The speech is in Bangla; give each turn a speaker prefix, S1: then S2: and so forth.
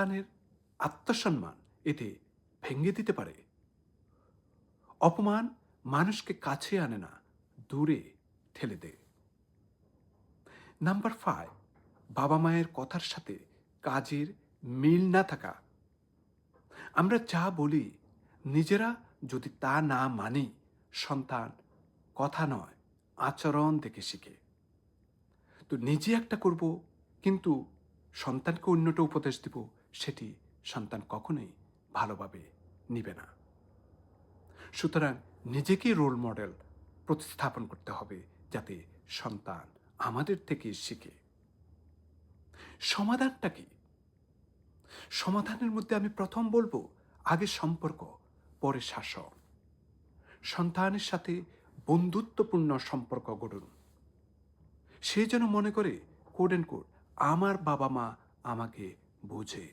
S1: সন্তানের আত্মসম্মান এতে ভেঙে দিতে পারে। অপমান মানুষকে কাছে আনে না, দূরে ঠেলে দেয়। নাম্বার 5, বাবা মায়ের কথার সাথে কাজের মিল না থাকা। আমরা যা বলি নিজেরা যদি তা না মানি, সন্তান কথা নয় আচরণ থেকে শিখে। তো নিজে একটা করব কিন্তু সন্তানকে অন্যটা উপদেশ দিব, সেটি সন্তান কখনোই ভালোভাবে নিবে না। সুতরাং নিজেকেই রোল মডেল প্রতিস্থাপন করতে হবে যাতে সন্তান আমাদের থেকে শিখে। সমাধানটা কি? সমাধানের মধ্যে আমি প্রথম বলবো, আগে সম্পর্ক, পরে শাসন। সন্তানের সাথে বন্ধুত্বপূর্ণ সম্পর্ক গড়ুন। সে যেন মনে করে কোড অ্যান্ড কোড আমার বাবা মা আমাকে বোঝে।